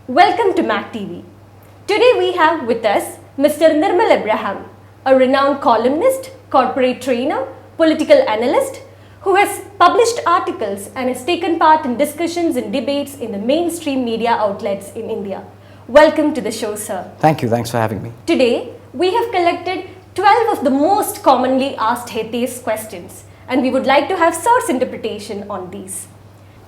Welcome to Mac TV. Today we have with us Mr. Nirmal Abraham, a renowned columnist, corporate trainer, political analyst who has published articles and has taken part in discussions and debates in the mainstream media outlets in India. Welcome to the show, sir. Thank you. Thanks for having me. Today we have collected 12 of the most commonly asked atheist questions, and we would like to have sir's interpretation on these.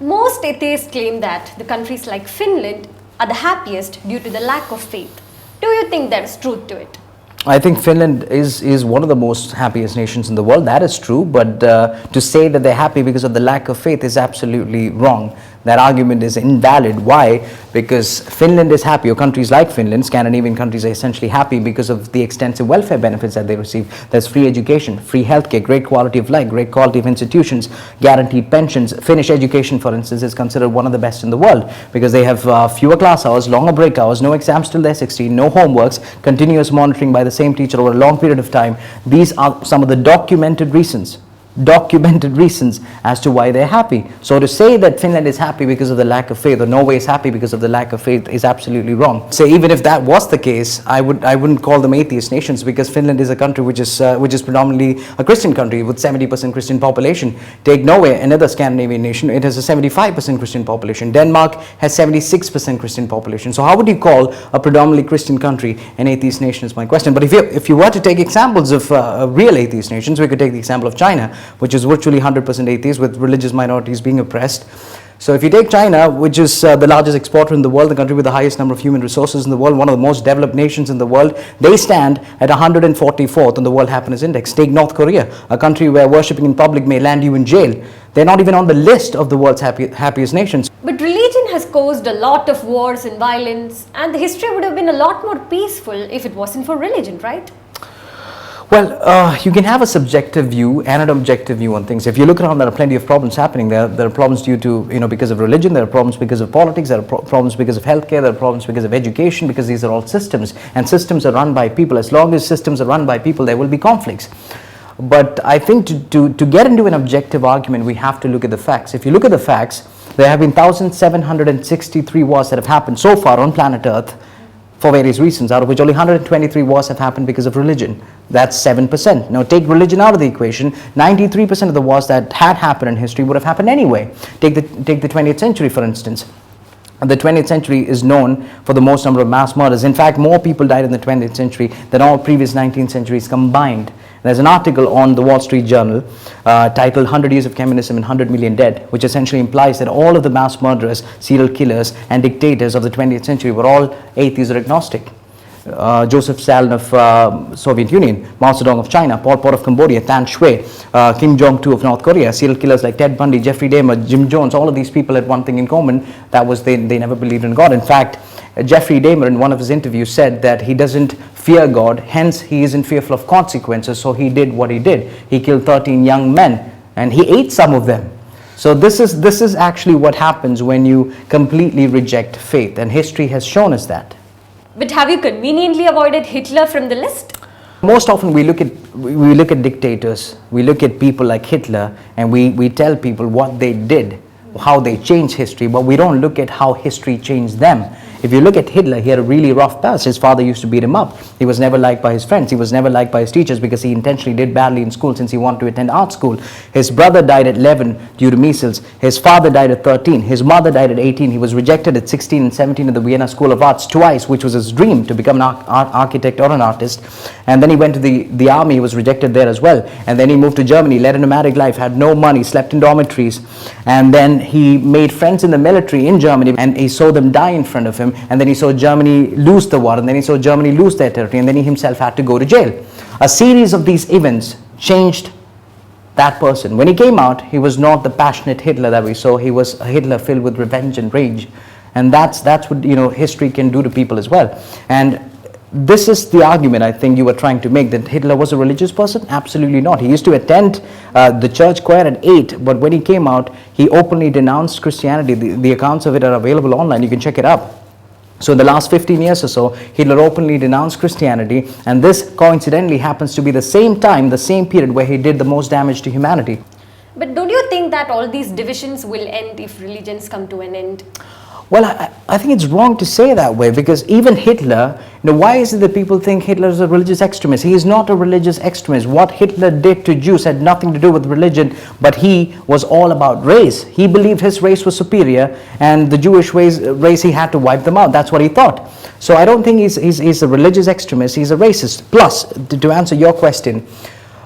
Most atheists claim that the countries like Finland are the happiest due to the lack of faith. Do you think there is truth to it? I think Finland is one of the most happiest nations in the world. That is true, but to say that they're happy because of the lack of faith is absolutely wrong. That argument is invalid. Why? Because Finland is happy, or countries like Finland, Scandinavian countries, are essentially happy because of the extensive welfare benefits that they receive. There's free education, free healthcare, great quality of life, great quality of institutions, guaranteed pensions. Finnish education, for instance, is considered one of the best in the world because they have fewer class hours, longer break hours, no exams till they're 16, no homeworks, continuous monitoring by the same teacher over a long period of time. These are some of the documented reasons as to why they're happy. So to say that Finland is happy because of the lack of faith, or Norway is happy because of the lack of faith, is absolutely wrong. So even if that was the case, I wouldn't call them atheist nations, because Finland is a country which is predominantly a Christian country with 70% Christian population. Take Norway, another Scandinavian nation, it has a 75% Christian population. Denmark has 76% Christian population. So how would you call a predominantly Christian country an atheist nation is my question. But if you were to take examples of real atheist nations, we could take the example of China, which is virtually 100% atheist, with religious minorities being oppressed. So if you take China, which is the largest exporter in the world, the country with the highest number of human resources in the world, one of the most developed nations in the world, they stand at 144th on the World Happiness Index. Take North Korea, a country where worshipping in public may land you in jail. They're not even on the list of the world's happiest nations. But religion has caused a lot of wars and violence, and the history would have been a lot more peaceful if it wasn't for religion, right? Well, you can have a subjective view and an objective view on things. If you look around, there are plenty of problems happening. There are problems due to, because of religion. There are problems because of politics. There are problems because of healthcare. There are problems because of education, because these are all systems. And systems are run by people. As long as systems are run by people, there will be conflicts. But I think to get into an objective argument, we have to look at the facts. If you look at the facts, there have been 1,763 wars that have happened so far on planet Earth, for various reasons, out of which only 123 wars have happened because of religion. That's 7%. Now take religion out of the equation, 93% of the wars that had happened in history would have happened anyway. Take the 20th century, for instance. The 20th century is known for the most number of mass murders. In fact, more people died in the 20th century than all previous 19th centuries combined. There's an article on the Wall Street Journal titled 100 Years of Communism and 100 Million Dead, which essentially implies that all of the mass murderers, serial killers and dictators of the 20th century were all atheists or agnostic. Joseph Stalin of Soviet Union, Mao Zedong of China, Pol Pot of Cambodia, Tan Shui, Kim Jong-il of North Korea, serial killers like Ted Bundy, Jeffrey Dahmer, Jim Jones, all of these people had one thing in common, that was they never believed in God. In fact, Jeffrey Dahmer in one of his interviews said that he doesn't fear God, hence he isn't fearful of consequences, so he did what he did. He killed 13 young men and he ate some of them. So this is actually what happens when you completely reject faith, and history has shown us that. But have you conveniently avoided Hitler from the list? Most often we look at dictators, we look at people like Hitler, and we tell people what they did, how they changed history, but we don't look at how history changed them. If you look at Hitler, he had a really rough past. His father used to beat him up. He was never liked by his friends. He was never liked by his teachers because he intentionally did badly in school since he wanted to attend art school. His brother died at 11 due to measles. His father died at 13. His mother died at 18. He was rejected at 16 and 17 at the Vienna School of Arts twice, which was his dream, to become an architect or an artist. And then he went to the army. He was rejected there as well. And then he moved to Germany, led a nomadic life, had no money, slept in dormitories. And then he made friends in the military in Germany, and he saw them die in front of him. And then he saw Germany lose the war, and then he saw Germany lose their territory, and then he himself had to go to jail. A series of these events changed that person. When he came out, he was not the passionate Hitler that we saw. He was a Hitler filled with revenge and rage. And that's what history can do to people as well. And this is the argument I think you were trying to make, that Hitler was a religious person. Absolutely not. He used to attend the church choir at 8, but when he came out, he openly denounced Christianity. The accounts of it are available online. You can check it up. So in the last 15 years or so, Hitler openly denounced Christianity, and this coincidentally happens to be the same time, the same period where he did the most damage to humanity. But don't you think that all these divisions will end if religions come to an end? Well, I think it's wrong to say that way, because even Hitler, why is it that people think Hitler is a religious extremist? He is not a religious extremist. What Hitler did to Jews had nothing to do with religion, but he was all about race. He believed his race was superior, and the Jewish race, he had to wipe them out. That's what he thought. So I don't think he's a religious extremist, he's a racist. Plus, to answer your question,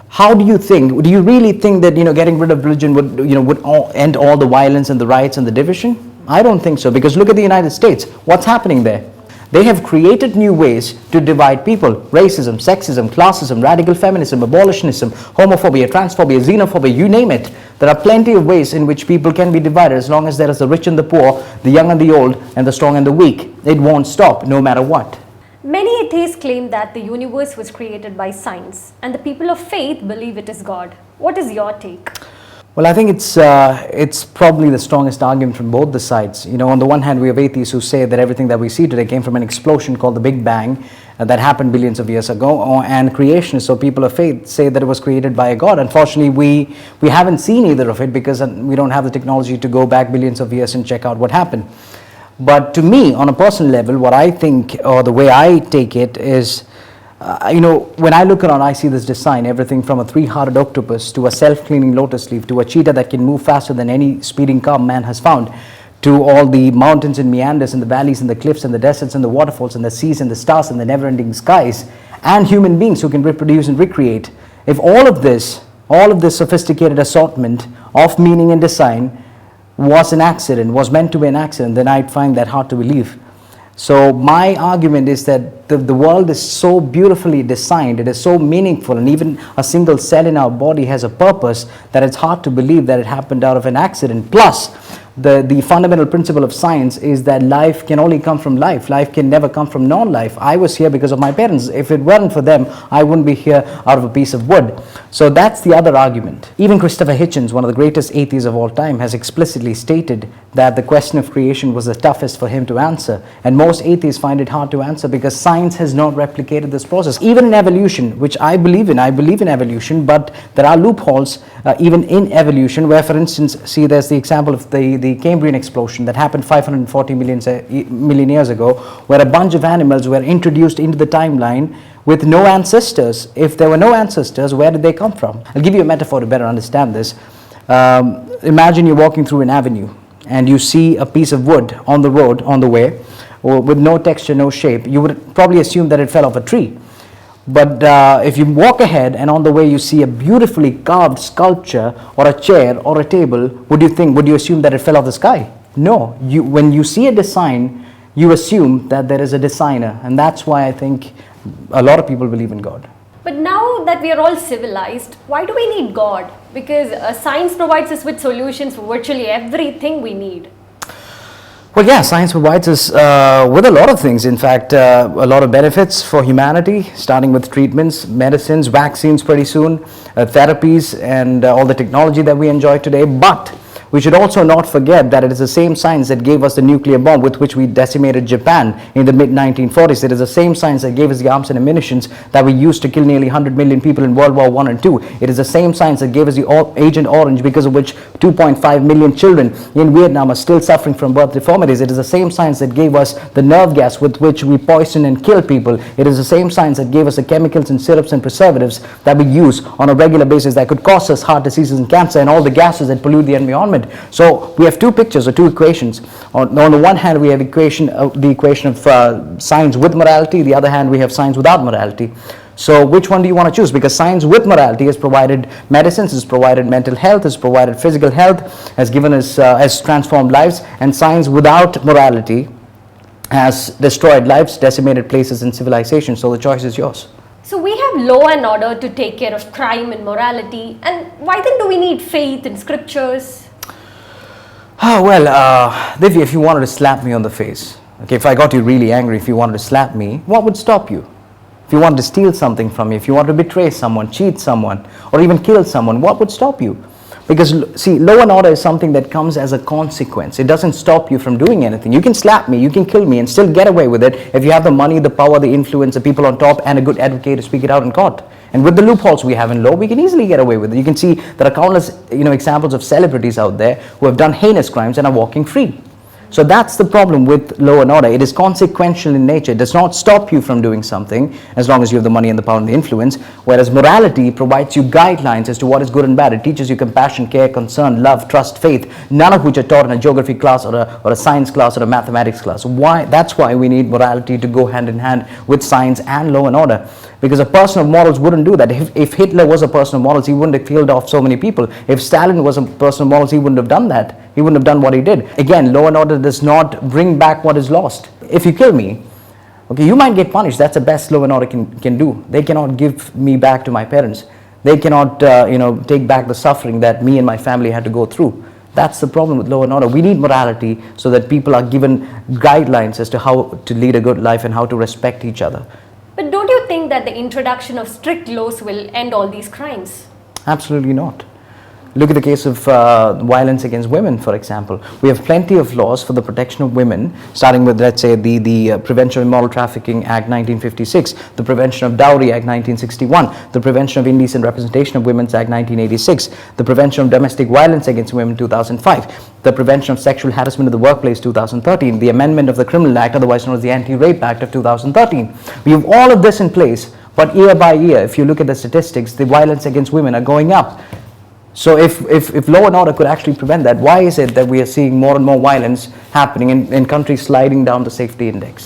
how do you really think that getting rid of religion would end all the violence and the riots and the division? I don't think so, because look at the United States. What's happening there? They have created new ways to divide people. Racism, sexism, classism, radical feminism, abolitionism, homophobia, transphobia, xenophobia, you name it. There are plenty of ways in which people can be divided, as long as there is the rich and the poor, the young and the old, and the strong and the weak. It won't stop, no matter what. Many atheists claim that the universe was created by science, and the people of faith believe it is God. What is your take? Well, I think it's probably the strongest argument from both the sides. On the one hand, we have atheists who say that everything that we see today came from an explosion called the Big Bang that happened billions of years ago, and creationists, or people of faith, say that it was created by a God. Unfortunately, we haven't seen either of it, because we don't have the technology to go back billions of years and check out what happened. But to me, on a personal level, what I think, or the way I take it, is when I look around, I see this design, everything from a 3-hearted octopus to a self-cleaning lotus leaf to a cheetah that can move faster than any speeding car man has found, to all the mountains and meanders and the valleys and the cliffs and the deserts and the waterfalls and the seas and the stars and the never-ending skies, and human beings who can reproduce and recreate. If all of this sophisticated assortment of meaning and design was an accident, was meant to be an accident, then I'd find that hard to believe. So my argument is that the world is so beautifully designed, it is so meaningful, and even a single cell in our body has a purpose, that it's hard to believe that it happened out of an accident. Plus, the fundamental principle of science is that life can only come from life. Life can never come from non-life. I was here because of my parents. If it weren't for them, I wouldn't be here out of a piece of wood. So that's the other argument. Even Christopher Hitchens, one of the greatest atheists of all time, has explicitly stated that the question of creation was the toughest for him to answer. And most atheists find it hard to answer because science has not replicated this process. Even in evolution, which I believe in evolution, but there are loopholes even in evolution, where, for instance, see, there's the example of the Cambrian explosion that happened 540 million years ago, where a bunch of animals were introduced into the timeline with no ancestors. If there were no ancestors, where did they come from? I'll give you a metaphor to better understand this. Imagine you're walking through an avenue and you see a piece of wood on the road, on the way, with no texture, no shape. You would probably assume that it fell off a tree. But if you walk ahead and on the way you see a beautifully carved sculpture or a chair or a table, would you assume that it fell off the sky? No. When you see a design, you assume that there is a designer, and that's why I think a lot of people believe in God. But now that we are all civilized, why do we need God? Because science provides us with solutions for virtually everything we need. Well, yeah, science provides us with a lot of things. In fact, a lot of benefits for humanity, starting with treatments, medicines, vaccines pretty soon, therapies, and all the technology that we enjoy today. But we should also not forget that it is the same science that gave us the nuclear bomb with which we decimated Japan in the mid-1940s. It is the same science that gave us the arms and ammunitions that we used to kill nearly 100 million people in World War I and II. It is the same science that gave us the Agent Orange, because of which 2.5 million children in Vietnam are still suffering from birth deformities. It is the same science that gave us the nerve gas with which we poison and kill people. It is the same science that gave us the chemicals and syrups and preservatives that we use on a regular basis that could cause us heart diseases and cancer, and all the gases that pollute the environment. So we have two pictures, or two equations. On the one hand, we have the equation of science with morality. The other hand, we have science without morality. So which one do you want to choose? Because science with morality has provided medicines, has provided mental health, has provided physical health, has given us, has transformed lives, and science without morality has destroyed lives, decimated places and civilization. So the choice is yours. So we have law and order to take care of crime and morality, and why then do we need faith and scriptures? Oh, well, Divya, if you wanted to slap me on the face, okay, if I got you really angry, if you wanted to slap me, what would stop you? If you wanted to steal something from me, if you wanted to betray someone, cheat someone, or even kill someone, what would stop you? Because, see, law and order is something that comes as a consequence. It doesn't stop you from doing anything. You can slap me, you can kill me, and still get away with it if you have the money, the power, the influence, the people on top, and a good advocate to speak it out in court. And with the loopholes we have in law, we can easily get away with it. You can see there are countless, examples of celebrities out there who have done heinous crimes and are walking free. So that's the problem with law and order. It is consequential in nature. It does not stop you from doing something as long as you have the money and the power and the influence. Whereas morality provides you guidelines as to what is good and bad. It teaches you compassion, care, concern, love, trust, faith, none of which are taught in a geography class or a science class or a mathematics class. That's why we need morality to go hand in hand with science and law and order. Because a person of morals wouldn't do that. If Hitler was a person of morals, he wouldn't have killed off so many people. If Stalin was a person of morals, he wouldn't have done that. He wouldn't have done what he did. Again, law and order does not bring back what is lost. If you kill me, okay, you might get punished. That's the best law and order can do. They cannot give me back to my parents. They cannot, take back the suffering that me and my family had to go through. That's the problem with law and order. We need morality so that people are given guidelines as to how to lead a good life and how to respect each other. But don't you think that the introduction of strict laws will end all these crimes? Absolutely not. Look at the case of violence against women, for example. We have plenty of laws for the protection of women, starting with, let's say, the Prevention of Immoral Trafficking Act 1956, the Prevention of Dowry Act 1961, the Prevention of Indecent Representation of Women's Act 1986, the Prevention of Domestic Violence Against Women 2005, the Prevention of Sexual Harassment in the Workplace 2013, the Amendment of the Criminal Act, otherwise known as the Anti-Rape Act of 2013. We have all of this in place, but year by year, if you look at the statistics, the violence against women are going up. So if law and order could actually prevent that, why is it that we are seeing more and more violence happening in countries sliding down the safety index?